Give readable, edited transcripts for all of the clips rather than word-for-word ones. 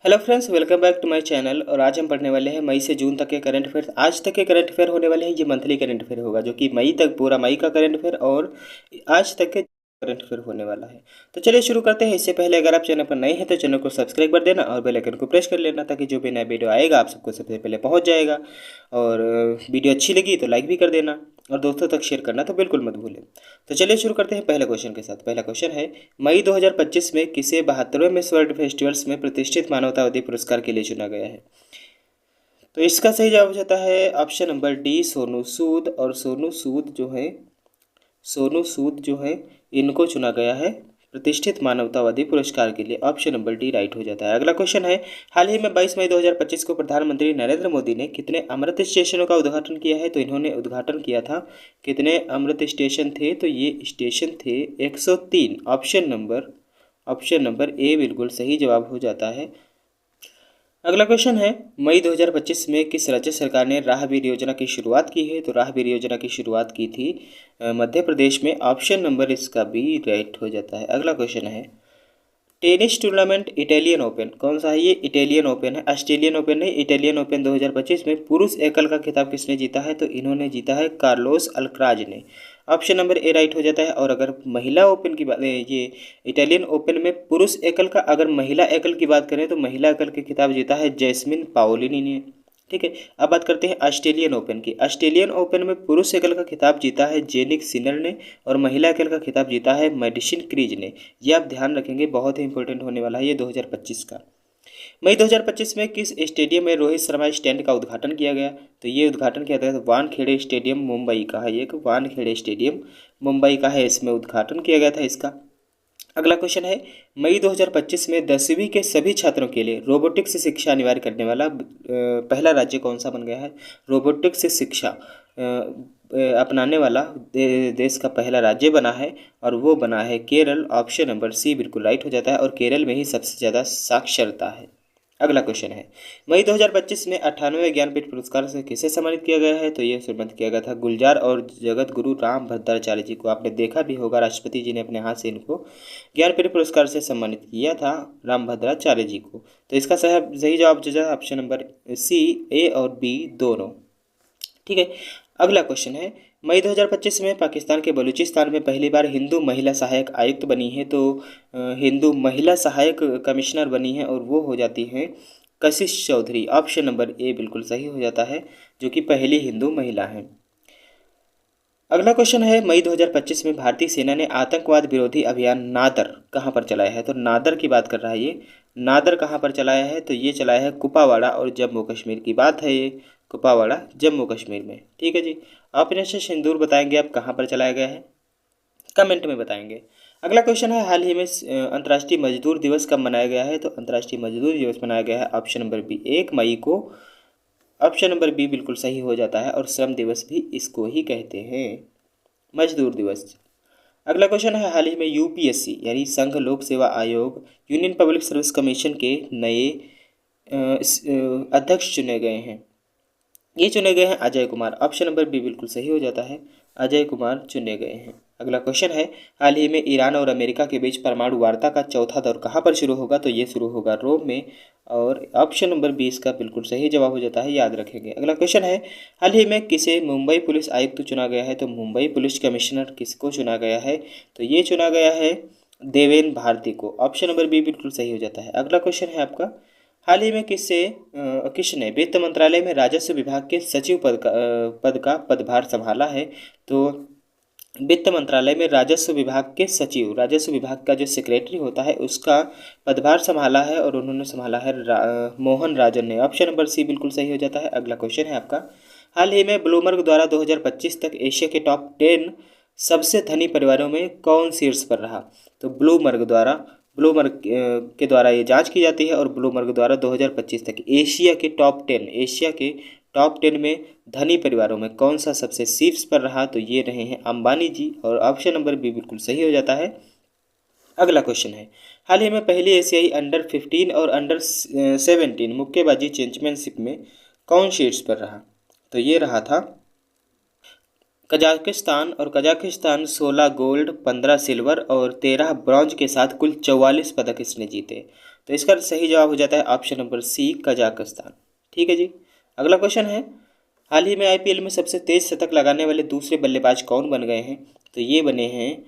Hello friends, welcome back to my channel. और आज हम पढ़ने वाले हैं मई से जून तक के करंट अफेयर्स। आज तक के करंट अफेयर होने वाले हैं, ये मंथली करंट अफेयर होगा जो कि मई तक, पूरा मई का करंट अफेयर और आज तक के करंट अफेयर होने वाला है। तो चलिए शुरू करते हैं। इससे पहले अगर आप चैनल पर नए हैं तो चैनल को सब्सक्राइब कर देना और बेल आइकन को प्रेस कर लेना, ताकि जो भी नया वीडियो आएगा आप सबको सबसे पहले पहुंच जाएगा। और वीडियो अच्छी लगी तो लाइक भी कर देना और दोस्तों तक शेयर करना तो बिल्कुल मत भूलें। तो चलिए शुरू करते हैं पहले क्वेश्चन के साथ। पहला क्वेश्चन है, मई 2025 में किसे 72वें मिस वर्ल्ड फेस्टिवल्स में प्रतिष्ठित मानवतावादी पुरस्कार के लिए चुना गया है? तो इसका सही जवाब हो जाता है option number D, Sonu Sood. और सोनू सूद जो है इनको चुना गया है प्रतिष्ठित मानवतावादी पुरस्कार के लिए। ऑप्शन नंबर डी राइट हो जाता है। अगला क्वेश्चन है, हाल ही में 22 मई 2025 को प्रधानमंत्री नरेंद्र मोदी ने कितने अमृत स्टेशनों का उद्घाटन किया है? तो इन्होंने उद्घाटन किया था, कितने अमृत स्टेशन थे? तो ये स्टेशन थे 103। ऑप्शन नंबर ए बिल्कुल सही जवाब हो जाता है। अगला क्वेश्चन है, मई 2025 में किस राज्य सरकार ने राहगीर योजना की शुरुआत की है? तो राहगीर योजना की शुरुआत की थी मध्य प्रदेश में। ऑप्शन नंबर इसका बी राइट हो जाता है। अगला क्वेश्चन है, टेनिस टूर्नामेंट इटालियन ओपन कौन सा है? ये इटालियन ओपन है, ऑस्ट्रेलियन ओपन नहीं। इटालियन ओपन 2025 में पुरुष एकल का खिताब किसने जीता है? तो इन्होंने जीता है कार्लोस अल्कराज ने। ऑप्शन नंबर ए राइट हो जाता है। और अगर महिला ओपन की बात, ये इटालियन ओपन में पुरुष एकल का, अगर महिला एकल की बात करें तो महिला एकल के खिताब जीता है जैस्मिन पाओलिनी ने। ठीक है, अब बात करते हैं ऑस्ट्रेलियन ओपन की। ऑस्ट्रेलियन ओपन में पुरुष एकल का खिताब जीता है जेनिक सिनर ने और महिला एकल का खिताब जीता है मेडिसिन क्रीज ने। ये आप ध्यान रखेंगे, बहुत ही इंपॉर्टेंट होने वाला है ये 2025 का। मई 2025 में किस स्टेडियम में रोहित शर्मा स्टैंड का उद्घाटन किया गया? तो ये उद्घाटन किया गया वानखेड़े स्टेडियम मुंबई का है। एक वानखेड़े स्टेडियम मुंबई का है, इसमें उद्घाटन किया गया था इसका। अगला क्वेश्चन है, मई 2025 में 10वीं के सभी छात्रों के लिए रोबोटिक्स शिक्षा अनिवार्य करने वाला पहला राज्य कौन सा बन गया है? रोबोटिक्स शिक्षा अपनाने वाला देश का पहला राज्य बना है और वो बना है केरल। ऑप्शन नंबर सी बिल्कुल राइट हो जाता है। और केरल में ही सबसे ज़्यादा साक्षरता है। अगला क्वेश्चन है, मई 2025 में 98वें ज्ञानपीठ पुरस्कार से किसे सम्मानित किया गया है? तो ये सम्मानित किया गया था गुलजार और जगत गुरु राम भद्राचार्य जी को। आपने देखा भी होगा, राष्ट्रपति जी ने अपने हाथ से इनको ज्ञानपीठ पुरस्कार से सम्मानित किया था, राम भद्राचार्य जी को। तो इसका सही जवाब जो है ऑप्शन नंबर सी, ए और बी दोनों। ठीक है, अगला क्वेश्चन है, मई 2025 में पाकिस्तान के बलूचिस्तान में पहली बार हिंदू महिला सहायक आयुक्त बनी है। तो हिंदू महिला सहायक कमिश्नर बनी है और वो हो जाती हैं कशिश चौधरी। ऑप्शन नंबर ए बिल्कुल सही हो जाता है, जो कि पहली हिंदू महिला हैं। अगला क्वेश्चन है, मई 2025 में भारतीय सेना ने आतंकवाद विरोधी अभियान नादर कहाँ पर चलाया है? तो नादर की बात कर रहा है ये। नादर कहाँ पर चलाया है? तो ये चलाया है कुपावाड़ा और जम्मू कश्मीर की बात है ये। कुपावाड़ा जम्मू कश्मीर में। ठीक है जी, ऑपरेशन सिंदूर बताएंगे आप कहाँ पर चलाया गया है, कमेंट में बताएंगे। अगला क्वेश्चन है, हाल ही में अंतर्राष्ट्रीय मजदूर दिवस कब मनाया गया है? तो अंतर्राष्ट्रीय मजदूर दिवस मनाया गया है ऑप्शन नंबर बी 1 मई को। ऑप्शन नंबर बी बिल्कुल सही हो जाता है। और श्रम दिवस भी इसको ही कहते हैं, मजदूर दिवस। अगला क्वेश्चन है, हाल ही में यूपीएससी यानी संघ लोक सेवा आयोग, यूनियन पब्लिक सर्विस कमीशन के नए अध्यक्ष चुने गए हैं। ये चुने गए हैं Ajay Kumar. Option number B बिल्कुल सही हो जाता है, अजय कुमार चुने गए हैं। अगला क्वेश्चन है, हाल ही में ईरान और अमेरिका के बीच परमाणु वार्ता का चौथा दौर कहाँ पर शुरू होगा? तो ये शुरू होगा रोम में। और ऑप्शन नंबर 20 का बिल्कुल सही जवाब हो जाता है, याद रखेंगे। अगला क्वेश्चन है, हाल ही में किसे मुंबई पुलिस आयुक्त चुना गया है? तो मुंबई पुलिस कमिश्नर किसको चुना गया है? तो ये चुना गया है देवेन भारती को। ऑप्शन नंबर बी बिल्कुल सही हो जाता है। अगला क्वेश्चन है आपका, हाल ही में किसने वित्त मंत्रालय में राजस्व विभाग के सचिव पद का पदभार संभाला है? तो वित्त मंत्रालय में राजस्व विभाग के सचिव, राजस्व विभाग का जो सेक्रेटरी होता है उसका पदभार संभाला है और उन्होंने संभाला है मोहन राजन ने। ऑप्शन नंबर सी बिल्कुल सही हो जाता है। अगला क्वेश्चन है आपका, हाल ही में ब्लूमबर्ग द्वारा 2025 तक एशिया के टॉप 10 सबसे धनी परिवारों में कौन शीर्ष पर रहा? तो ब्लूमबर्ग के द्वारा ये जांच की जाती है और ब्लूमबर्ग द्वारा 2025 तक एशिया के टॉप 10 में धनी परिवारों में कौन सा सबसे शीर्ष पर रहा? तो ये रहे हैं अंबानी जी। और ऑप्शन नंबर बी बिल्कुल सही हो जाता है। अगला क्वेश्चन है, हाल ही में पहली एशियाई अंडर 15 और अंडर 17 मुक्केबाजी चैंपियनशिप में कौन शीर्ष पर रहा? तो ये रहा था कजाकिस्तान 16 गोल्ड, 15 सिल्वर और 13 ब्रॉन्ज के साथ कुल 44 पदक इसने जीते। तो इसका सही जवाब हो जाता है ऑप्शन नंबर सी, कजाकिस्तान। ठीक है जी। अगला क्वेश्चन है, हाल ही में आईपीएल में सबसे तेज शतक लगाने वाले दूसरे बल्लेबाज कौन बन गए हैं? तो ये बने हैं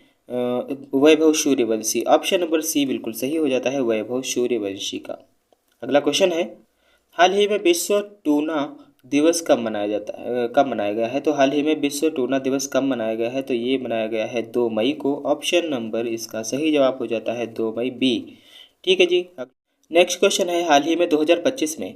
Vaibhav Suryavanshi. Option number C बिल्कुल सही हो जाता है, वैभव सूर्यवंशी का। अगला क्वेश्चन है, हाल ही में विश्व टूना दिवस कब मनाया जाता है, कब मनाया गया है? तो हाल ही में विश्व टूना दिवस कब मनाया गया है? तो ये मनाया गया है 2 मई को। ऑप्शन नंबर इसका सही जवाब हो जाता है 2 मई, बी। ठीक है जी। नेक्स्ट क्वेश्चन है, हाल ही में 2025 में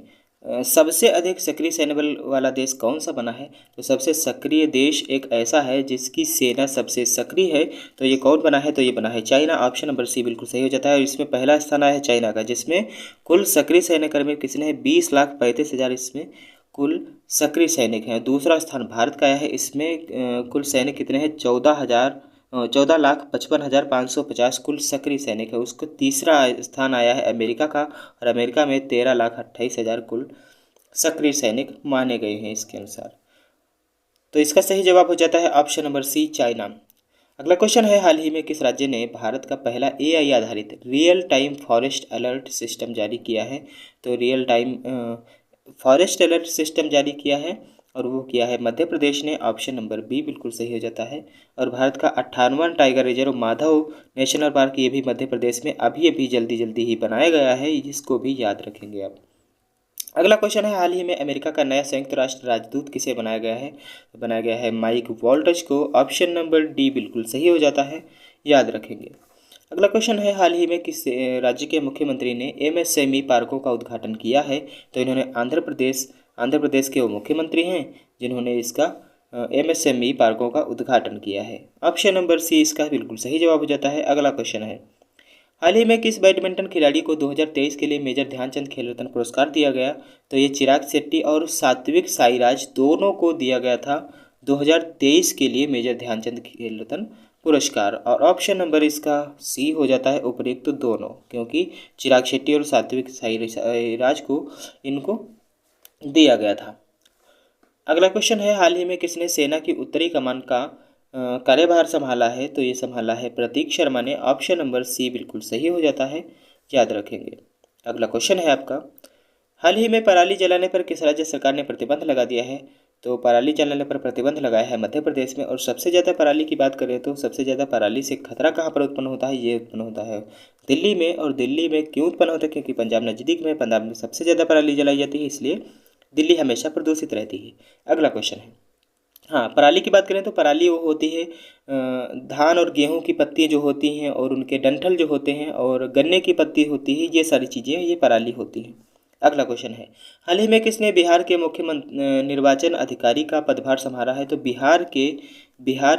सबसे अधिक सक्रिय सैन्य बल वाला देश कौन सा बना है? तो सबसे सक्रिय देश एक ऐसा है जिसकी सेना सबसे सक्रिय है, तो ये कौन बना है? तो ये बना है चाइना। ऑप्शन नंबर सी बिल्कुल सही हो जाता है और इसमें पहला स्थान आया है चाइना का, जिसमें कुल सक्रिय सैन्यकर्मी कितने हैं? 20,35,000 इसमें कुल सक्रिय सैनिक हैं। दूसरा स्थान भारत का आया है, इसमें कुल सैनिक कितने हैं? 14,55,550 कुल सक्रिय सैनिक है। उसको तीसरा स्थान आया है अमेरिका का, और अमेरिका में 13,28,000 कुल सक्रिय सैनिक माने गए हैं इसके अनुसार। तो इसका सही जवाब हो जाता है ऑप्शन नंबर सी, चाइना। अगला क्वेश्चन है, हाल ही में किस राज्य ने भारत का पहला एआई आधारित real time forest alert system जारी किया है? तो real time forest alert system जारी किया है और वो किया है मध्य प्रदेश ने। ऑप्शन नंबर बी बिल्कुल सही हो जाता है। और भारत का 58वां tiger reserve Madhav national park, ये भी मध्य प्रदेश में अभी अभी जल्दी जल्दी ही बनाया गया है, इसको भी याद रखेंगे आप। अगला क्वेश्चन है, हाल ही में अमेरिका का नया संयुक्त राष्ट्र राजदूत किसे बनाया गया है? तो बनाया गया है माइक वॉल्टज को। ऑप्शन नंबर डी बिल्कुल सही हो जाता है, याद रखेंगे। अगला क्वेश्चन है, हाल ही में किस राज्य के मुख्यमंत्री ने एमएसएमई पार्कों का उद्घाटन किया है? तो इन्होंने आंध्र प्रदेश के वो मुख्यमंत्री हैं जिन्होंने इसका एमएसएमई पार्कों का उद्घाटन किया है। ऑप्शन नंबर सी इसका बिल्कुल सही जवाब हो जाता है। अगला क्वेश्चन है, हाल ही में किस बैडमिंटन खिलाड़ी को 2023 के लिए मेजर ध्यानचंद खेल रत्न पुरस्कार दिया गया? तो ये चिराग शेट्टी और सात्विक साईराज दोनों को दिया गया था 2023 के लिए मेजर ध्यानचंद खेल रत्न पुरस्कार। और ऑप्शन नंबर इसका सी हो जाता है, उपयुक्त दोनों, क्योंकि चिराग शेट्टी और सात्विक साईराज को इनको दिया गया था। अगला क्वेश्चन है, हाल ही में किसने सेना की उत्तरी कमान का कार्यभार संभाला है? तो ये संभाला है प्रतीक शर्मा ने। ऑप्शन नंबर सी बिल्कुल सही हो जाता है, याद रखेंगे। अगला क्वेश्चन है आपका, हाल ही में पराली जलाने पर किस राज्य सरकार ने प्रतिबंध लगा दिया है? तो पराली जलाने पर प्रतिबंध लगाया है मध्य प्रदेश में। और सबसे ज़्यादा पराली की बात करें तो सबसे ज़्यादा पराली से खतरा कहाँ पर उत्पन्न होता है? ये उत्पन्न होता है दिल्ली में। और दिल्ली में क्यों उत्पन्न होता है? क्योंकि पंजाब नज़दीक में, पंजाब में सबसे ज़्यादा पराली जलाई जाती है, इसलिए दिल्ली हमेशा प्रदूषित रहती है। अगला क्वेश्चन है, हाँ, पराली की बात करें तो पराली वो होती है धान और गेहूं की पत्ती जो होती हैं और उनके डंठल जो होते हैं और गन्ने की पत्ती होती है, ये सारी चीज़ें ये पराली होती हैं। अगला क्वेश्चन है, हाल ही में किसने बिहार के निर्वाचन अधिकारी का पदभार संभाला है? तो बिहार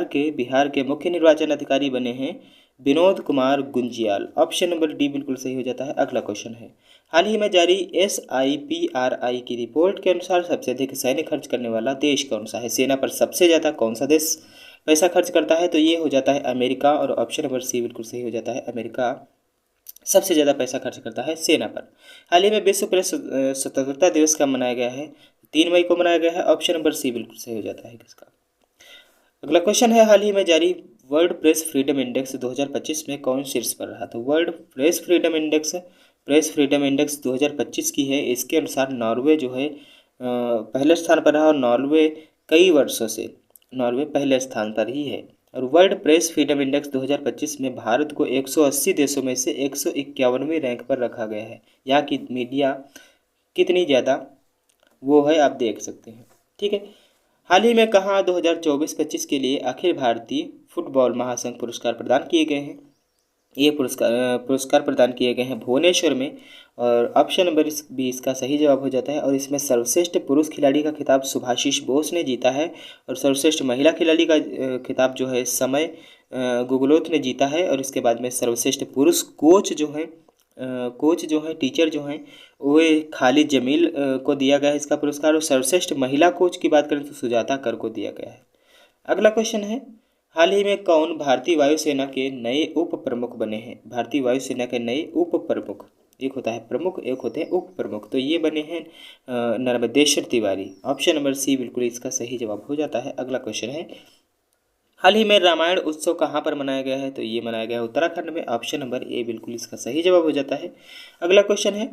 के मुख्य निर्वाचन अधिकारी बने हैं Vinod Kumar Gunjyal. Option number D बिल्कुल सही हो जाता है। अगला क्वेश्चन है, हाल ही में जारी SIPRI की रिपोर्ट के अनुसार सबसे अधिक सैन्य खर्च करने वाला देश कौन सा है? सेना पर सबसे ज़्यादा कौन सा देश पैसा खर्च करता है? तो ये हो जाता है अमेरिका। और ऑप्शन नंबर सी बिल्कुल सही हो जाता है, अमेरिका सबसे ज़्यादा पैसा खर्च करता है सेना पर। हाल ही में विश्व प्रेस स्वतंत्रता दिवस कब मनाया गया है? 3 मई को मनाया गया है। ऑप्शन नंबर सी बिल्कुल सही हो जाता है किसका। अगला क्वेश्चन है, हाल ही में जारी वर्ल्ड प्रेस फ्रीडम इंडेक्स 2025 में कौन शीर्ष पर रहा? तो वर्ल्ड प्रेस फ्रीडम इंडेक्स 2025 की है। इसके अनुसार नॉर्वे जो है पहले स्थान पर रहा और नॉर्वे कई वर्षों से नॉर्वे पहले स्थान पर ही है। और वर्ल्ड प्रेस फ्रीडम इंडेक्स 2025 में भारत को 180 देशों में से 151वें रैंक पर रखा गया है। यहाँ की मीडिया कितनी ज़्यादा वो है आप देख सकते हैं। ठीक है, हाल ही में कहाँ 2024-25 के लिए अखिल भारतीय फुटबॉल महासंघ पुरस्कार प्रदान किए गए हैं? ये पुरस्कार प्रदान किए गए हैं भुवनेश्वर में। और ऑप्शन नंबर बी इसका सही जवाब हो जाता है। और इसमें सर्वश्रेष्ठ पुरुष खिलाड़ी का खिताब सुभाशीष बोस ने जीता है और सर्वश्रेष्ठ महिला खिलाड़ी का खिताब जो है समय गुगलोथ ने जीता है। और इसके बाद में सर्वश्रेष्ठ पुरुष कोच जो हैं टीचर जो हैं वो खालिद जमील को दिया गया है इसका पुरस्कार। और सर्वश्रेष्ठ महिला कोच की बात करें तो सुजाता कर को दिया गया है। अगला क्वेश्चन है, हाल ही में कौन भारतीय वायुसेना के नए उप प्रमुख बने हैं? भारतीय वायुसेना के नए उप प्रमुख, एक होता है प्रमुख, एक होते हैं उप प्रमुख, तो ये बने हैं Narmadeshwar Tiwari. Option number C बिल्कुल इसका सही जवाब हो जाता है। अगला क्वेश्चन है, हाल ही में रामायण उत्सव कहाँ पर मनाया गया है? तो ये मनाया गया है उत्तराखंड में। ऑप्शन नंबर ए बिल्कुल इसका सही जवाब हो जाता है। अगला क्वेश्चन है,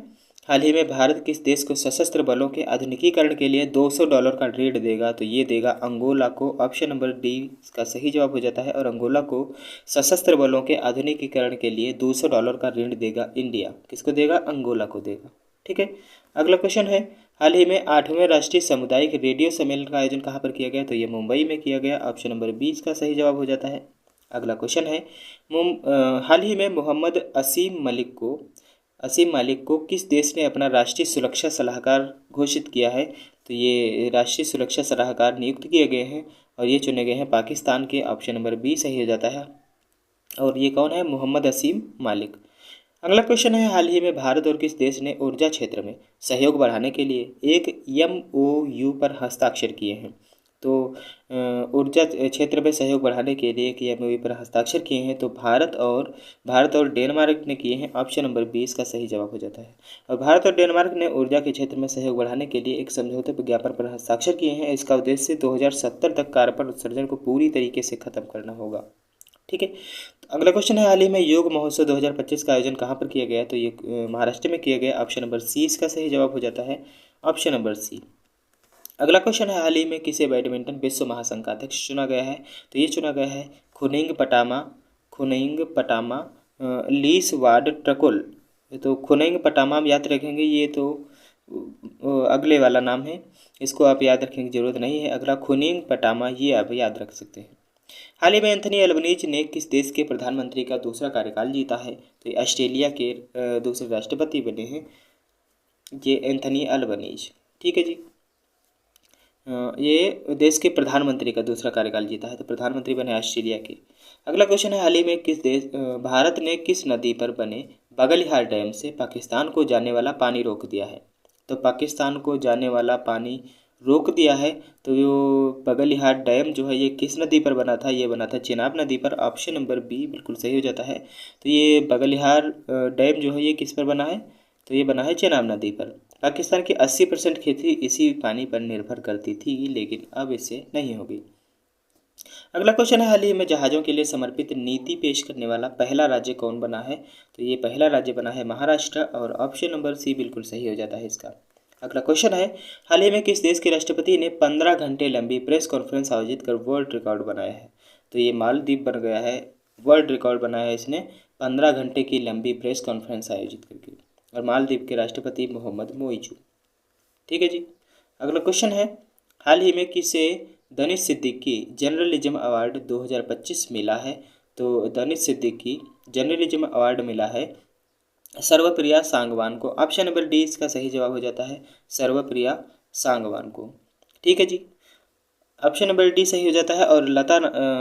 हाल ही में भारत किस देश को सशस्त्र बलों के आधुनिकीकरण के लिए $200 का ऋण देगा? तो ये देगा अंगोला को। ऑप्शन नंबर डी इसका सही जवाब हो जाता है। और अंगोला को सशस्त्र बलों के आधुनिकीकरण के लिए $200 का ऋण देगा इंडिया। किसको देगा? अंगोला को देगा। ठीक है। अगला क्वेश्चन है, हाल ही में 8वें राष्ट्रीय सामुदायिक रेडियो सम्मेलन का आयोजन कहाँ पर किया गया? तो ये मुंबई में किया गया। ऑप्शन नंबर 20 का सही जवाब हो जाता है। अगला क्वेश्चन है, हाल ही में मोहम्मद असीम मालिक को किस देश ने अपना राष्ट्रीय सुरक्षा सलाहकार घोषित किया है? तो ये राष्ट्रीय सुरक्षा सलाहकार नियुक्त किए गए हैं और ये चुने गए हैं पाकिस्तान के। ऑप्शन नंबर बी सही हो जाता है। और ये कौन है? मोहम्मद असीम मालिक। अगला क्वेश्चन है, हाल ही में भारत और किस देश ने ऊर्जा क्षेत्र में सहयोग बढ़ाने के लिए एक MOU पर हस्ताक्षर किए हैं? तो ऊर्जा क्षेत्र में सहयोग बढ़ाने के लिए एक MOU पर हस्ताक्षर किए हैं। तो भारत और डेनमार्क ने किए हैं। ऑप्शन नंबर 20 का सही जवाब हो जाता है। और भारत और डेनमार्क ने ऊर्जा के क्षेत्र में सहयोग बढ़ाने के लिए एक समझौते विज्ञापन पर हस्ताक्षर किए हैं। इसका उद्देश्य 2070 तक कार्बन उत्सर्जन को पूरी तरीके से खत्म करना होगा। ठीक है। तो अगला क्वेश्चन है, हाल ही में योग महोत्सव 2025 का आयोजन कहाँ पर किया गया? तो ये महाराष्ट्र में किया गया। ऑप्शन नंबर सी इसका सही जवाब हो जाता है। Option number C. अगला क्वेश्चन है, हाल ही में किसे बैडमिंटन विश्व महासंघ का अध्यक्ष चुना गया है? तो ये चुना गया है खुनिंग पटामा लीस वाड ट्रकुल। तो खुनिंग पटामा आप याद रखेंगे, ये तो अगले वाला नाम है, इसको आप याद रखने की जरूरत नहीं है। अगला खुनिंग पटामा ये आप याद रख सकते हैं। हाल ही में एंथनी अल्बनीज ने किस देश के प्रधानमंत्री का दूसरा कार्यकाल जीता है? तो ये ऑस्ट्रेलिया के दूसरे राष्ट्रपति बने हैं ये एंथनी अल्बनीज। ठीक है जी। ये देश के प्रधानमंत्री का दूसरा कार्यकाल जीता है, तो प्रधानमंत्री बने ऑस्ट्रेलिया के। अगला क्वेश्चन है, हाल ही में भारत ने किस नदी पर बने बगलिहार डैम से पाकिस्तान को जाने वाला पानी रोक दिया है? तो पाकिस्तान को जाने वाला पानी रोक दिया है। तो ये बगलिहार डैम जो है ये किस नदी पर बना था? ये बना था चेनाब नदी पर। ऑप्शन नंबर बी बिल्कुल सही हो जाता है। तो ये बगलिहार डैम जो है ये किस पर बना है? तो ये बना है चेनाब नदी पर। पाकिस्तान की 80% खेती इसी पानी पर निर्भर करती थी, लेकिन अब इससे नहीं होगी। अगला क्वेश्चन है, हाल ही में जहाज़ों के लिए समर्पित नीति पेश करने वाला पहला राज्य कौन बना है? तो ये पहला राज्य बना है महाराष्ट्र। और ऑप्शन नंबर सी बिल्कुल सही हो जाता है इसका। अगला क्वेश्चन है, हाल ही में किस देश के राष्ट्रपति ने 15 घंटे लंबी प्रेस कॉन्फ्रेंस आयोजित कर वर्ल्ड रिकॉर्ड बनाया है? तो ये मालदीव बन गया है, वर्ल्ड रिकॉर्ड बनाया है इसने 15 घंटे की लंबी प्रेस कॉन्फ्रेंस आयोजित करके। और मालदीव के राष्ट्रपति मोहम्मद मोइजू। ठीक है जी। अगला क्वेश्चन है, हाल ही में किसे दानिश सिद्दीकी जर्नलिज्म अवार्ड 2025 मिला है? तो दानिश सिद्दीकी जर्नलिज्म अवार्ड मिला है सर्वप्रिया सांगवान को। ऑप्शन नंबर डी इसका सही जवाब हो जाता है, सर्वप्रिया सांगवान को। ठीक है जी। ऑप्शन नंबर डी सही हो जाता है। और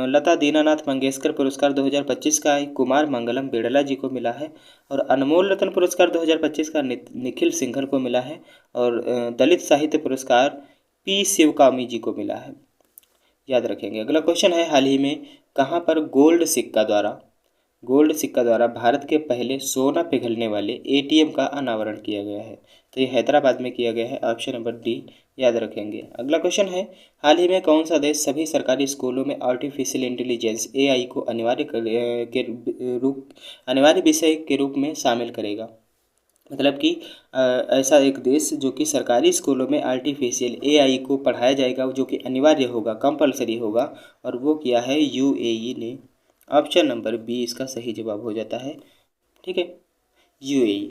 लता दीनानाथ मंगेशकर पुरस्कार 2025 का कुमार मंगलम बिड़ला जी को मिला है। और अनमोल रत्न पुरस्कार 2025 का निखिल सिंघल को मिला है। और दलित साहित्य पुरस्कार P शिवकामी जी को मिला है, याद रखेंगे। अगला क्वेश्चन है, हाल ही में कहाँ पर गोल्ड सिक्का द्वारा भारत के पहले सोना पिघलने वाले ATM का अनावरण किया गया है? तो ये हैदराबाद में किया गया है। ऑप्शन नंबर डी याद रखेंगे। अगला क्वेश्चन है, हाल ही में कौन सा देश सभी सरकारी स्कूलों में आर्टिफिशियल इंटेलिजेंस AI को अनिवार्य विषय के रूप में शामिल करेगा? मतलब कि ऐसा एक देश जो कि सरकारी स्कूलों में आर्टिफिशियल AI को पढ़ाया जाएगा, जो कि अनिवार्य होगा, कंपलसरी होगा, और वो किया है UAE ने। ऑप्शन नंबर बी इसका सही जवाब हो जाता है। ठीक है, UAE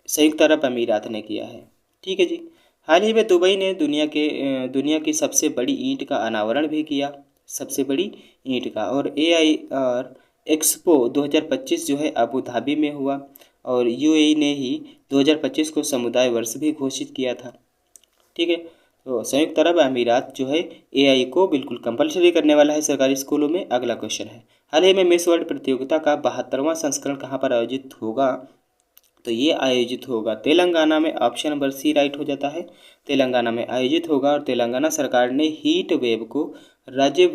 संयुक्त अरब अमीरात ने किया है। ठीक है जी। हाल ही में दुबई ने दुनिया की सबसे बड़ी ईंट का अनावरण भी किया, सबसे बड़ी ईंट का। और AIR एक्सपो 2025 जो है अबू धाबी में हुआ। और UAE ने ही 2025 को समुदाय वर्ष भी घोषित किया था। ठीक है। तो संयुक्त अरब अमीरात जो है AI को बिल्कुल कंपलसरी करने वाला है सरकारी स्कूलों में। अगला क्वेश्चन है, हाल ही में मिस वर्ल्ड प्रतियोगिता का 72वां संस्करण कहाँ पर आयोजित होगा? तो ये आयोजित होगा तेलंगाना में। ऑप्शन नंबर सी राइट हो जाता है, तेलंगाना में आयोजित होगा। और तेलंगाना सरकार ने हीट वेव को राज्य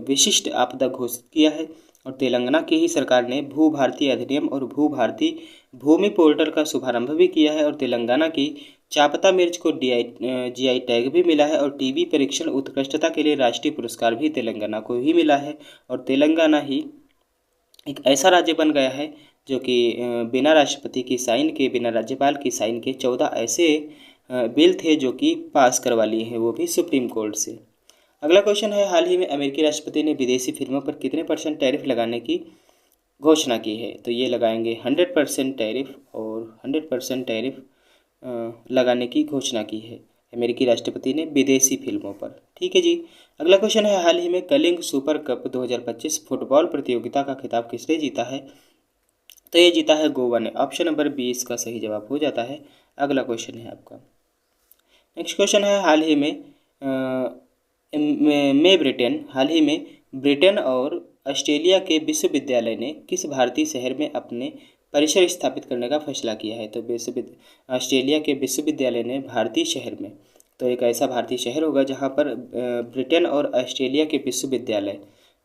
विशिष्ट आपदा घोषित किया है। और तेलंगाना की ही सरकार ने भू भारती अधिनियम और भू भारती भूमि पोर्टल का शुभारंभ भी किया है। और तेलंगाना की चापता मिर्च को जीआई टैग भी मिला है और टीबी परीक्षण उत्कृष्टता के लिए राष्ट्रीय पुरस्कार भी तेलंगाना को ही मिला है। और तेलंगाना ही एक ऐसा राज्य बन गया है जो कि बिना राष्ट्रपति की साइन के, बिना राज्यपाल की साइन के 14 ऐसे बिल थे जो कि पास करवा लिए हैं, वो भी सुप्रीम कोर्ट से। अगला क्वेश्चन है, हाल ही में अमेरिकी राष्ट्रपति ने विदेशी फिल्मों पर कितने % टैरिफ लगाने की घोषणा की है? तो ये लगाएंगे 100% टैरिफ, और 100% टैरिफ लगाने की घोषणा की है अमेरिकी राष्ट्रपति ने विदेशी फिल्मों पर। ठीक है जी। अगला क्वेश्चन है, हाल ही में कलिंग सुपर कप 2025 फुटबॉल प्रतियोगिता का खिताब किसने जीता है? तो ये जीता है गोवा ने। ऑप्शन नंबर 20 का सही जवाब हो जाता है। अगला क्वेश्चन है आपका, नेक्स्ट क्वेश्चन है, हाल ही में ब्रिटेन और ऑस्ट्रेलिया के विश्वविद्यालय ने किस भारतीय शहर में अपने परिसर स्थापित करने का फैसला किया है? तो ऑस्ट्रेलिया के विश्वविद्यालय ने भारतीय शहर में, तो एक ऐसा भारतीय शहर होगा जहां पर ब्रिटेन और ऑस्ट्रेलिया के विश्वविद्यालय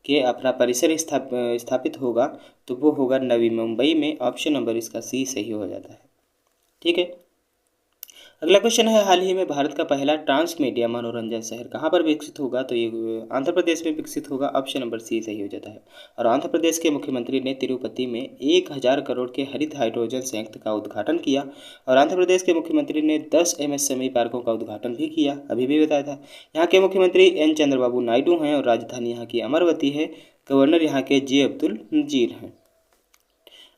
के अपना परिसर स्थापित होगा, तो वो होगा नवी मुंबई में। ऑप्शन नंबर इसका सी सही हो जाता है। ठीक है। अगला क्वेश्चन है, हाल ही में भारत का पहला ट्रांस मीडिया मनोरंजन शहर कहाँ पर विकसित होगा? तो ये आंध्र प्रदेश में विकसित होगा। ऑप्शन नंबर सी सही हो जाता है। और आंध्र प्रदेश के मुख्यमंत्री ने तिरुपति में 1000 करोड़ के हरित हाइड्रोजन संयंत्र का उद्घाटन किया। और आंध्र प्रदेश के मुख्यमंत्री ने 10 एमएसएमई पार्कों का उद्घाटन भी किया, अभी भी बताया था। यहाँ के मुख्यमंत्री एन चंद्रबाबू नायडू हैं और राजधानी यहाँ की अमरावती है। गवर्नर यहाँ के जे अब्दुल नजीर हैं।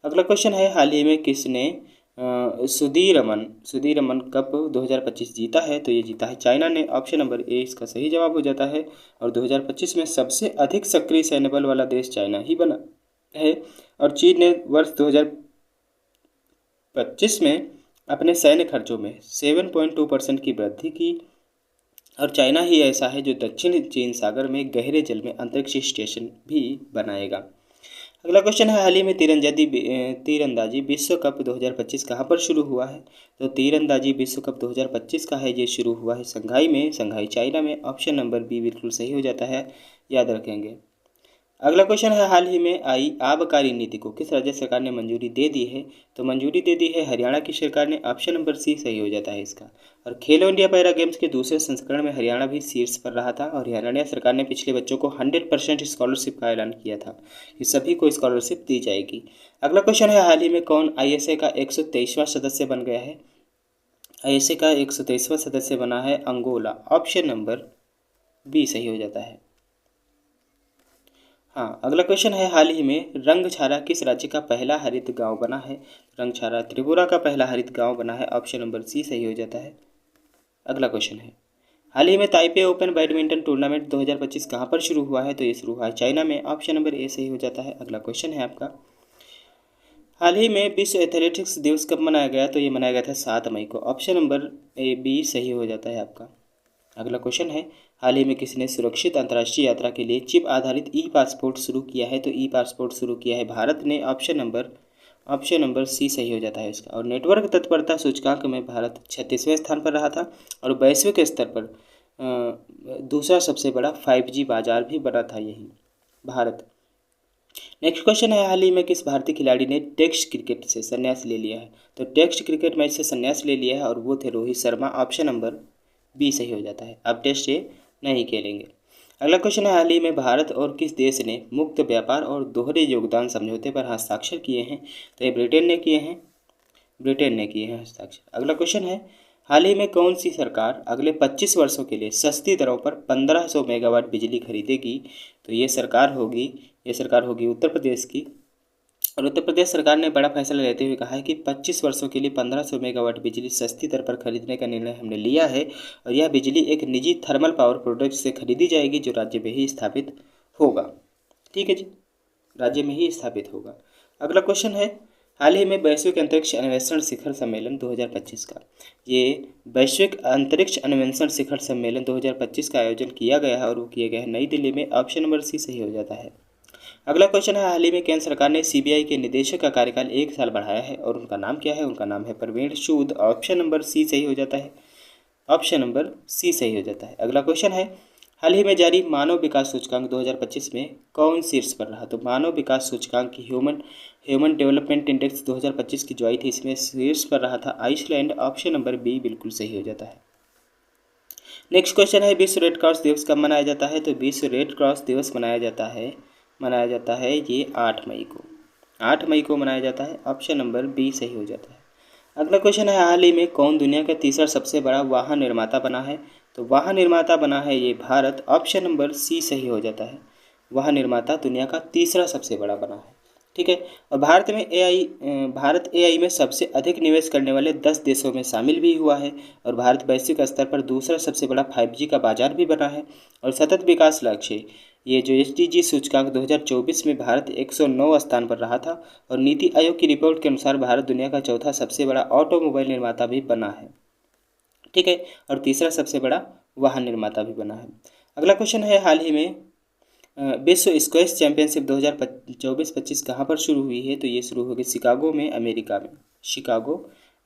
अगला क्वेश्चन है, हाल ही में किसने सुदीरमन कप 2025 जीता है? तो ये जीता है चाइना ने। ऑप्शन नंबर ए इसका सही जवाब हो जाता है। और 2025 में सबसे अधिक सक्रिय सैन्य बल वाला देश चाइना ही बना है। और चीन ने वर्ष 2025 में अपने सैन्य खर्चों में 7.2% की वृद्धि की। और चाइना ही ऐसा है जो दक्षिण चीन सागर में गहरे जल में अंतरिक्ष स्टेशन भी बनाएगा। अगला क्वेश्चन है, हाल ही में तीरंदाजी विश्व कप 2025 कहाँ पर शुरू हुआ है? तो तीरंदाजी विश्व कप 2025 का है, ये शुरू हुआ है संघाई में, संघाई चाइना में। ऑप्शन नंबर बी बिल्कुल सही हो जाता है, याद रखेंगे। अगला क्वेश्चन है, हाल ही में आई आबकारी नीति को किस राज्य सरकार ने मंजूरी दे दी है? तो मंजूरी दे दी है हरियाणा की सरकार ने। ऑप्शन नंबर सी सही हो जाता है इसका। और खेलो इंडिया पैरा गेम्स के दूसरे संस्करण में हरियाणा भी शीर्ष पर रहा था। और हरियाणा सरकार ने पिछले बच्चों को 100% स्कॉलरशिप का ऐलान किया था कि सभी को स्कॉलरशिप दी जाएगी। अगला क्वेश्चन है, हाल ही में कौन आईएसए का 123वां सदस्य बन गया है? आईएसए का 123वां सदस्य बना है अंगोला। ऑप्शन नंबर बी सही हो जाता है। हाँ, अगला क्वेश्चन है, हाल ही में रंगछारा किस राज्य का पहला हरित गांव बना है? रंगछारा त्रिपुरा का पहला हरित गांव बना है। ऑप्शन नंबर सी सही हो जाता है। अगला क्वेश्चन है, हाल ही में ताइपे ओपन बैडमिंटन टूर्नामेंट 2025 कहाँ पर शुरू हुआ है? तो ये शुरू हुआ है चाइना में। ऑप्शन नंबर ए सही हो जाता है। अगला क्वेश्चन है आपका, हाल ही में विश्व एथलेटिक्स दिवस कब मनाया गया? तो ये मनाया गया था 7 मई को। ऑप्शन नंबर ए बी सही हो जाता है आपका। अगला क्वेश्चन है, हाल ही में किसने सुरक्षित अंतर्राष्ट्रीय यात्रा के लिए चिप आधारित ई पासपोर्ट शुरू किया है? तो ई पासपोर्ट शुरू किया है भारत ने। ऑप्शन नंबर सी सही हो जाता है इसका। और नेटवर्क तत्परता सूचकांक में भारत 36वें स्थान पर रहा था और वैश्विक स्तर पर दूसरा सबसे बड़ा 5G बाजार भी बना था यही भारत। नेक्स्ट क्वेश्चन है, हाल ही में किस भारतीय खिलाड़ी ने टेस्ट क्रिकेट से संन्यास ले लिया है? तो टेस्ट क्रिकेट मैच से संन्यास ले लिया है और वो थे Rohit Sharma. Option number B सही हो जाता है। अब टेस्ट ये नहीं खेलेंगे। अगला क्वेश्चन है, हाल ही में भारत और किस देश ने मुक्त व्यापार और दोहरे योगदान समझौते पर हस्ताक्षर किए हैं? तो ये ब्रिटेन ने किए हैं हस्ताक्षर। अगला क्वेश्चन है, हाल ही में कौन सी सरकार अगले 25 वर्षों के लिए सस्ती दरों पर 1500 मेगावाट बिजली खरीदेगी? तो ये सरकार होगी उत्तर प्रदेश की। और उत्तर प्रदेश सरकार ने बड़ा फैसला लेते हुए कहा है कि 25 वर्षों के लिए 1500 मेगावाट बिजली सस्ती दर पर खरीदने का निर्णय हमने लिया है। और यह बिजली एक निजी थर्मल पावर प्रोडक्ट से खरीदी जाएगी जो राज्य में ही स्थापित होगा। ठीक है जी, राज्य में ही स्थापित होगा। अगला क्वेश्चन है, हाल ही में वैश्विक अंतरिक्ष अन्वेषण शिखर सम्मेलन 2025 का, ये वैश्विक अंतरिक्ष अन्वेषण शिखर सम्मेलन 2025 का आयोजन किया गया है और वो किया गया है नई दिल्ली में। ऑप्शन नंबर सी सही हो जाता है। अगला क्वेश्चन है, हाल ही में केंद्र सरकार ने सीबीआई के निदेशक का कार्यकाल 1 साल बढ़ाया है और उनका नाम क्या है? उनका नाम है प्रवीण सूद। ऑप्शन नंबर सी सही हो जाता है। ऑप्शन नंबर सी सही हो जाता है। अगला क्वेश्चन है, हाल ही में जारी मानव विकास सूचकांक 2025 में कौन शीर्ष पर रहा? तो मानव विकास सूचकांक की ह्यूमन डेवलपमेंट इंडेक्स 2025 की जो आई थी, इसमें शीर्ष पर रहा था आइसलैंड। ऑप्शन नंबर बी बिल्कुल सही हो जाता है। नेक्स्ट क्वेश्चन है, विश्व रेड क्रॉस दिवस कब मनाया जाता है? तो विश्व रेड क्रॉस दिवस मनाया जाता है ये 8 मई को। 8 मई को मनाया जाता है। ऑप्शन नंबर बी सही हो जाता है। अगला क्वेश्चन है, हाल ही में कौन दुनिया का तीसरा सबसे बड़ा वाहन निर्माता बना है? तो वाहन निर्माता बना है ये भारत। ऑप्शन नंबर सी सही हो जाता है। वाहन निर्माता दुनिया का तीसरा सबसे बड़ा बना है। ठीक है। और भारत एआई में सबसे अधिक निवेश करने वाले 10 देशों में शामिल भी हुआ है। और भारत वैश्विक स्तर पर दूसरा सबसे बड़ा 5G का बाजार भी बना है। और सतत विकास लक्ष्य, ये जो SDG सूचकांक 2024 में भारत 109 स्थान पर रहा था। और नीति आयोग की रिपोर्ट के अनुसार भारत दुनिया का चौथा सबसे बड़ा ऑटोमोबाइल निर्माता भी बना है। ठीक है। और तीसरा सबसे बड़ा वाहन निर्माता भी बना है। अगला क्वेश्चन है, हाल ही में विश्व स्क्वैश चैंपियनशिप 2024-25 कहाँ पर शुरू हुई है? तो ये शुरू होगी शिकागो में,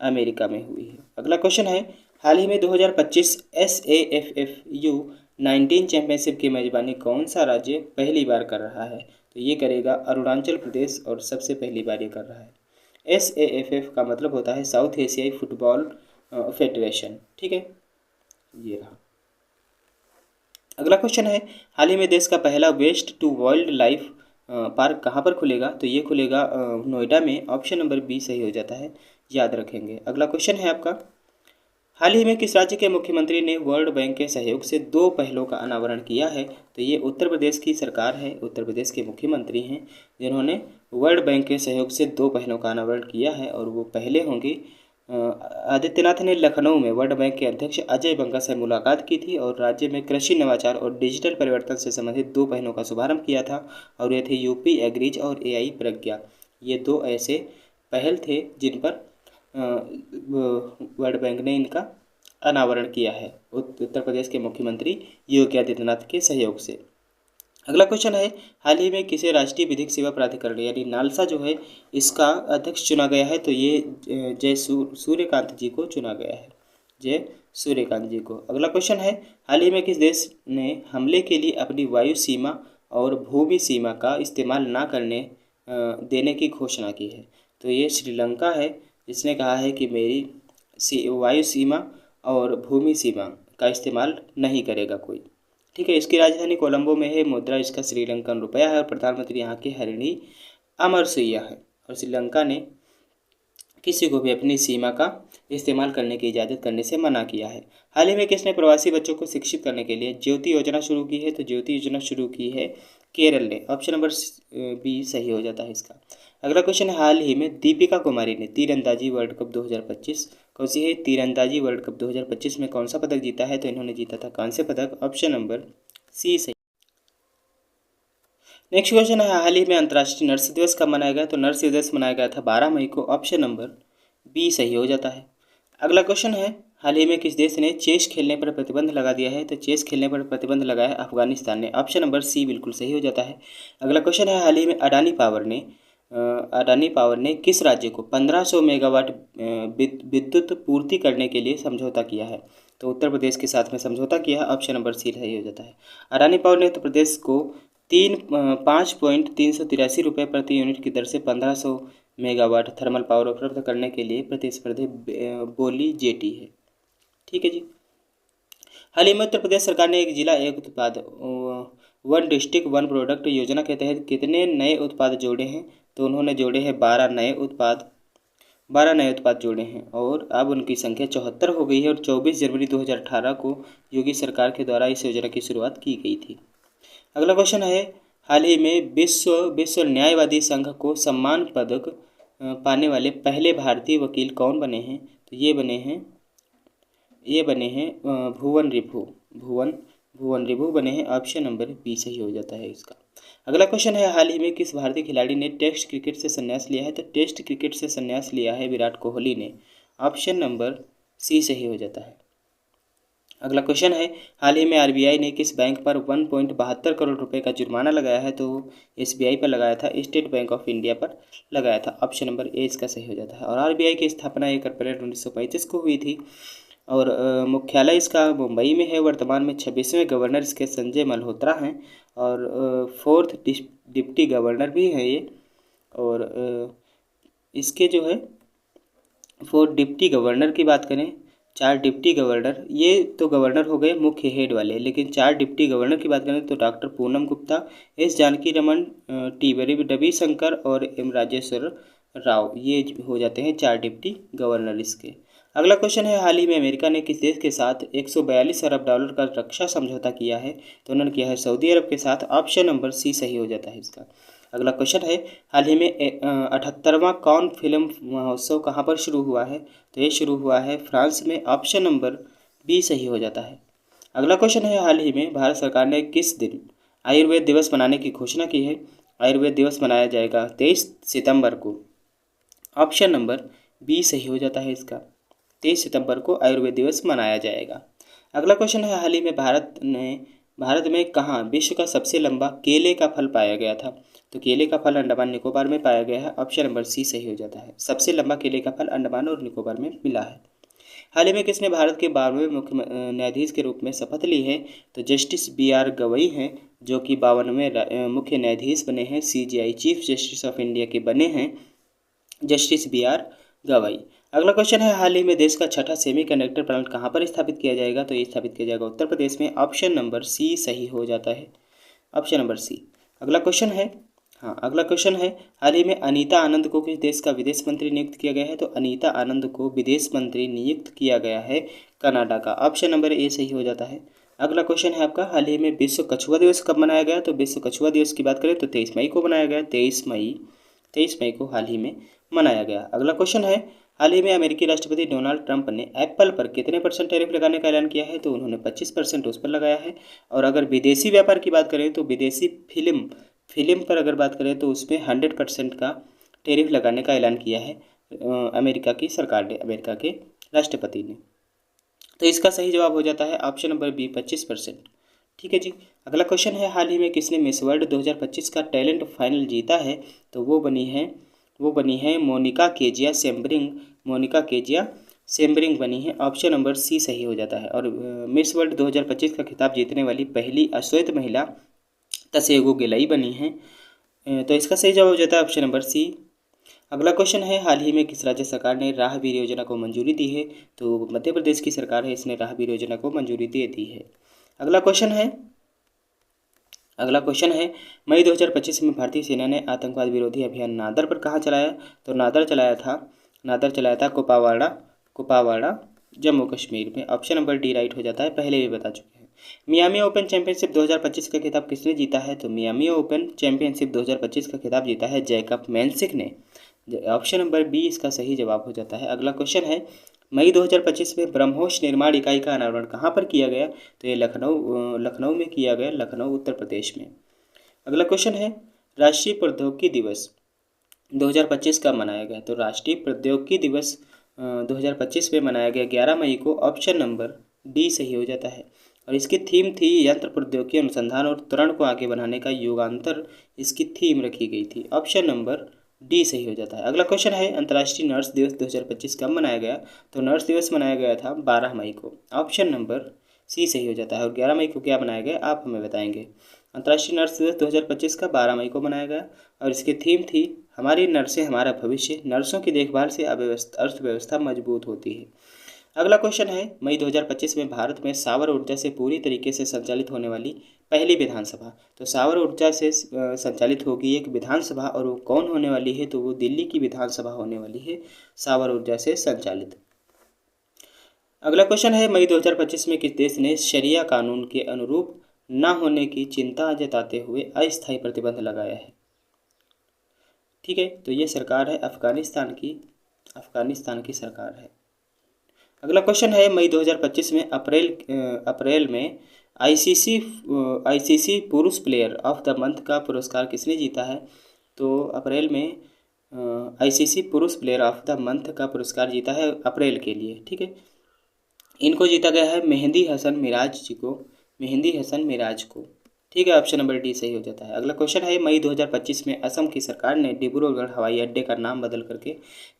अमेरिका में हुई है। अगला क्वेश्चन है, हाल ही में 2025 SAFFU-19 चैंपियनशिप की मेजबानी कौन सा राज्य पहली बार कर रहा है? तो ये करेगा अरुणाचल प्रदेश, और सबसे पहली बार ये कर रहा है। SAFF का मतलब होता है साउथ एशियाई फुटबॉल फेडरेशन। ठीक है, ये रहा। अगला क्वेश्चन है, हाल ही में देश का पहला waste to wildlife park कहाँ पर खुलेगा? तो ये खुलेगा नोएडा में। ऑप्शन नंबर बी सही हो जाता है, याद रखेंगे। अगला क्वेश्चन है आपका, हाल ही में किस राज्य के मुख्यमंत्री ने वर्ल्ड बैंक के सहयोग से 2 पहलों का अनावरण किया है? तो ये उत्तर प्रदेश की सरकार है, उत्तर प्रदेश के मुख्यमंत्री हैं जिन्होंने वर्ल्ड बैंक के सहयोग से 2 पहलों का अनावरण किया है। और वो पहले होंगे, आदित्यनाथ ने लखनऊ में वर्ल्ड बैंक के अध्यक्ष अजय बंगा से मुलाकात की थी और राज्य में कृषि नवाचार और डिजिटल परिवर्तन से संबंधित 2 पहलों का शुभारंभ किया था। और ये थे यूपी एग्रीज और AI प्रज्ञा। ये 2 ऐसे पहल थे जिन पर वर्ल्ड बैंक ने इनका अनावरण किया है उत्तर प्रदेश के मुख्यमंत्री योगी आदित्यनाथ के सहयोग से। अगला क्वेश्चन है, हाल ही में किसे राष्ट्रीय विधिक सेवा प्राधिकरण यानी नालसा जो है इसका अध्यक्ष चुना गया है? तो ये जय सूर्यकांत जी को चुना गया है, जय सूर्यकांत जी को। अगला क्वेश्चन है, हाल ही में किस देश ने हमले के लिए अपनी वायु सीमा और भूमि सीमा का इस्तेमाल न करने देने की घोषणा की है? तो ये श्रीलंका है, जिसने कहा है कि मेरी वायु सीमा और भूमि सीमा का इस्तेमाल नहीं करेगा कोई। ठीक है। इसकी राजधानी कोलंबो में है, मुद्रा इसका श्रीलंकन रुपया है और प्रधानमंत्री यहाँ के हरिणी अमरसुईया है। और श्रीलंका ने किसी को भी अपनी सीमा का इस्तेमाल करने की इजाज़त करने से मना किया है। हाल ही में किसने प्रवासी बच्चों को शिक्षित करने के लिए ज्योति योजना शुरू की है? तो ज्योति योजना शुरू की है केरल ने। ऑप्शन नंबर बी सही हो जाता है इसका। अगला क्वेश्चन है, हाल ही में दीपिका कुमारी ने तीरंदाजी वर्ल्ड कप 2025 कौन सी है? तीरंदाजी वर्ल्ड कप 2025 में कौन सा पदक जीता है? तो इन्होंने जीता था कांस्य पदक। ऑप्शन नंबर सी सही। नेक्स्ट क्वेश्चन है, हाल ही में अंतर्राष्ट्रीय नर्स दिवस कब मनाया गया? तो नर्स दिवस मनाया गया था 12 मई को। ऑप्शन नंबर बी सही हो जाता है। अगला क्वेश्चन है, हाल ही में किस देश ने चेस खेलने पर प्रतिबंध लगा दिया है? तो चेस खेलने पर प्रतिबंध लगाया है अफगानिस्तान ने। ऑप्शन नंबर सी बिल्कुल सही हो जाता है। अगला क्वेश्चन है, हाल ही में अडानी पावर ने किस राज्य को 1500 मेगावाट विद्युत पूर्ति करने के लिए समझौता किया है? तो उत्तर प्रदेश के साथ में समझौता किया है। ऑप्शन नंबर सी सही हो जाता है। अडानी पावर ने उत्तर प्रदेश को 5.383 रुपये प्रति यूनिट की दर से 1500 मेगावाट थर्मल पावर उपलब्ध करने के लिए प्रतिस्पर्धी बोली जेटी है। ठीक है जी। हाल ही में उत्तर प्रदेश सरकार ने एक जिला एक उत्पाद 1 डिस्ट्रिक्ट 1 प्रोडक्ट योजना के तहत कितने नए उत्पाद जोड़े हैं? तो उन्होंने जोड़े हैं 12 नए उत्पाद जोड़े हैं और अब उनकी संख्या 74 हो गई है। और 24 जनवरी 2018 को योगी सरकार के द्वारा इस योजना की शुरुआत की गई थी। अगला क्वेश्चन है, हाल ही में विश्व न्यायवादी संघ को सम्मान पदक पाने वाले पहले भारतीय वकील कौन बने हैं? तो ये बने हैं भुवन रिभु बने हैं। ऑप्शन नंबर बी सही हो जाता है इसका। अगला क्वेश्चन है, हाल ही में किस भारतीय खिलाड़ी ने टेस्ट क्रिकेट से संन्यास लिया है? तो टेस्ट क्रिकेट से संन्यास लिया है विराट कोहली ने। ऑप्शन नंबर सी सही हो जाता है। अगला क्वेश्चन है, हाल ही में RBI ने किस बैंक पर 1.72 करोड़ रुपए का जुर्माना लगाया है? तो SBI पर लगाया था, स्टेट बैंक ऑफ इंडिया पर लगाया था। ऑप्शन नंबर ए इसका सही हो जाता है। और RBI की स्थापना 1 अप्रैल 1935 को हुई थी। और मुख्यालय इसका मुंबई में है। वर्तमान में 26वें गवर्नर इसके संजय मल्होत्रा हैं और फोर्थ डिप्टी गवर्नर भी हैं ये। और इसके जो है फोर्थ डिप्टी गवर्नर की बात करें, 4 डिप्टी गवर्नर, ये तो गवर्नर हो गए मुख्य हेड वाले, लेकिन 4 डिप्टी गवर्नर की बात करें तो doctor Poonam Gupta, S Janaki Raman, T Ravi Shankar और एम राजेश्वर राव, ये हो जाते हैं 4 डिप्टी गवर्नर इसके। अगला क्वेश्चन है, हाल ही में अमेरिका ने किस देश के साथ 142 अरब डॉलर का रक्षा समझौता किया है? तो उन्होंने किया है सऊदी अरब के साथ। ऑप्शन नंबर सी सही हो जाता है इसका। अगला क्वेश्चन है, हाल ही में 78वां कॉन फिल्म महोत्सव कहाँ पर शुरू हुआ है? तो ये शुरू हुआ है फ्रांस में। ऑप्शन नंबर बी सही हो जाता है। अगला क्वेश्चन है, हाल ही में भारत सरकार ने किस दिन आयुर्वेद दिवस मनाने की घोषणा की है? आयुर्वेद दिवस मनाया जाएगा 23 सितंबर को। ऑप्शन नंबर बी सही हो जाता है इसका। 23 सितंबर को आयुर्वेद दिवस मनाया जाएगा। अगला क्वेश्चन है, हाल ही में भारत में कहाँ विश्व का सबसे लंबा केले का फल पाया गया था? तो केले का फल अंडमान निकोबार में पाया गया है। ऑप्शन नंबर सी सही हो जाता है। सबसे लंबा केले का फल अंडमान और निकोबार में मिला है। हाल ही में किसने भारत के 12वें मुख्य न्यायाधीश के रूप में शपथ ली है? तो जस्टिस BR गवई हैं, जो कि 52वें मुख्य न्यायाधीश बने हैं। CJI chief justice of India के बने हैं जस्टिस BR गवई। अगला क्वेश्चन है, हाल ही में देश का 6ठा सेमीकंडक्टर प्लांट कहाँ पर स्थापित किया जाएगा? तो ये स्थापित किया जाएगा उत्तर प्रदेश में। ऑप्शन नंबर सी सही हो जाता है। Option number C. अगला क्वेश्चन है, अगला क्वेश्चन है, हाल ही में अनीता आनंद को किस देश का विदेश मंत्री नियुक्त किया गया है? तो अनीता आनंद को विदेश मंत्री नियुक्त किया गया है कनाडा का। ऑप्शन नंबर ए सही हो जाता है। अगला क्वेश्चन है आपका, हाल ही में विश्व कछुआ दिवस कब मनाया गया? तो विश्व कछुआ दिवस की बात करें तो 23 मई को मनाया गया। 23 मई को हाल ही में मनाया गया। अगला क्वेश्चन है, हाल ही में अमेरिकी राष्ट्रपति डोनाल्ड ट्रंप ने एप्पल पर कितने % टैरिफ लगाने का ऐलान किया है? तो उन्होंने 25% उस पर लगाया है। और अगर विदेशी व्यापार की बात करें तो विदेशी फिल्म पर अगर बात करें तो उसमें 100% का टैरिफ लगाने का ऐलान किया है अमेरिका की सरकार ने, अमेरिका के राष्ट्रपति ने। तो इसका सही जवाब हो जाता है ऑप्शन नंबर बी 25%। ठीक है जी। अगला क्वेश्चन है, हाल ही में किसने मिस वर्ल्ड 2025 का टैलेंट फाइनल जीता है? तो वो बनी है मोनिका केजिया सेम्ब्रिंग बनी है। ऑप्शन नंबर सी सही हो जाता है। और मिस वर्ल्ड 2025 का खिताब जीतने वाली पहली अश्वेत महिला तसेगो गिलाई बनी है। तो इसका सही जवाब हो जाता है ऑप्शन नंबर सी। अगला क्वेश्चन है, हाल ही में किस राज्य सरकार ने राहगीर योजना को मंजूरी दी है? तो मध्य प्रदेश की सरकार है, इसने राहगीर योजना को मंजूरी दे दी है। अगला क्वेश्चन है, मई 2025 में भारतीय सेना ने आतंकवाद विरोधी अभियान नादर पर कहाँ चलाया? तो नादर चलाया था कुपवाड़ा जम्मू कश्मीर में। ऑप्शन नंबर डी राइट हो जाता है, पहले भी बता चुके हैं। मियामी ओपन चैंपियनशिप 2025 का खिताब किसने जीता है? तो मियामी ओपन चैंपियनशिप 2025 का खिताब जीता है जैकब मैंसिक ने। ऑप्शन नंबर बी इसका सही जवाब हो जाता है। अगला क्वेश्चन है, मई 2025 में ब्रह्मोस निर्माण इकाई का अनावरण कहाँ पर किया गया? तो ये लखनऊ में किया गया, लखनऊ उत्तर प्रदेश में। अगला क्वेश्चन है, राष्ट्रीय प्रौद्योगिकी दिवस 2025 कब मनाया गया? तो राष्ट्रीय प्रौद्योगिकी दिवस 2025 में मनाया गया 11 मई को। ऑप्शन नंबर डी सही हो जाता है। और इसकी थीम थी यंत्र प्रौद्योगिकी अनुसंधान और त्वरण को आगे बढ़ाने का युगांतर, इसकी थीम रखी गई थी। ऑप्शन नंबर डी सही हो जाता है। अगला क्वेश्चन है, अंतर्राष्ट्रीय नर्स दिवस 2025 कब मनाया गया? तो नर्स दिवस मनाया गया था 12 मई को। ऑप्शन नंबर सी सही हो जाता है। और 11 मई को क्या मनाया गया आप हमें बताएंगे। अंतर्राष्ट्रीय नर्स दिवस 2025 का 12 मई को मनाया गया और इसकी थीम थी हमारी नर्सें हमारा भविष्य, नर्सों की देखभाल से अर्थव्यवस्था मजबूत होती है। अगला क्वेश्चन है, मई 2025 में भारत में सौर ऊर्जा से पूरी तरीके से संचालित होने वाली पहली विधानसभा। तो सौर ऊर्जा से संचालित होगी एक विधानसभा, और वो कौन होने वाली है? तो वो दिल्ली की विधानसभा होने वाली है सौर ऊर्जा से संचालित। अगला क्वेश्चन है, मई 2025 में किस देश ने शरिया कानून के अनुरूप न होने की चिंता जताते हुए अस्थायी प्रतिबंध लगाया है? ठीक है, तो ये सरकार है अफगानिस्तान की सरकार है। अगला क्वेश्चन है, मई 2025 में अप्रैल में आईसीसी पुरुष प्लेयर ऑफ द मंथ का पुरस्कार किसने जीता है? तो अप्रैल में आईसीसी पुरुष प्लेयर ऑफ द मंथ का पुरस्कार जीता है अप्रैल के लिए। ठीक है, इनको जीता गया है मेहंदी हसन मिराज को। ठीक है, ऑप्शन नंबर डी सही हो जाता है। अगला क्वेश्चन है, मई 2025 में असम की सरकार ने डिब्रूगढ़ हवाई अड्डे का नाम बदल करके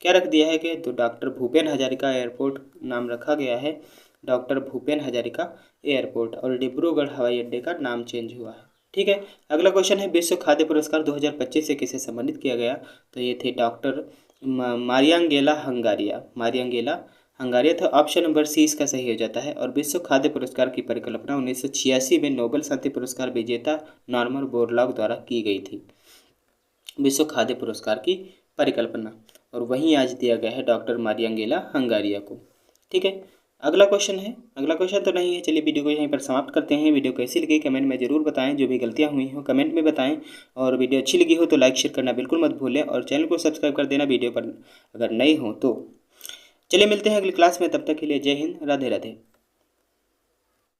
क्या रख दिया है कि तो डॉक्टर भूपेन हजारिका एयरपोर्ट नाम रखा गया है, डॉक्टर भूपेन हजारिका एयरपोर्ट, और डिब्रूगढ़ हवाई अड्डे का नाम चेंज हुआ है। ठीक है, अगला क्वेश्चन है, विश्व खाद्य पुरस्कार 2025 से किसे सम्मानित किया गया, तो ये थे डॉक्टर मारियांगेला हंगारिया, मारियांगेला हंगारिया था। ऑप्शन नंबर सी इसका सही हो जाता है। और विश्व खाद्य पुरस्कार की परिकल्पना 1986 में नोबेल शांति पुरस्कार विजेता नॉर्मन बोरलॉग द्वारा की गई थी। विश्व खाद्य पुरस्कार की परिकल्पना, और वहीं आज दिया गया है डॉक्टर मारियांगेला हंगारिया को। ठीक है, अगला क्वेश्चन है, अगला क्वेश्चन तो नहीं है। चलिए वीडियो को यहीं पर समाप्त करते हैं। वीडियो कैसी लगी कमेंट में ज़रूर बताएं, जो भी गलतियां हुई हो कमेंट में बताएं, और वीडियो अच्छी लगी हो तो लाइक शेयर करना बिल्कुल मत भूलें, और चैनल को सब्सक्राइब कर देना वीडियो पर अगर नए हो तो। चलिए मिलते हैं अगली क्लास में, तब तक के लिए जय हिंद, राधे राधे।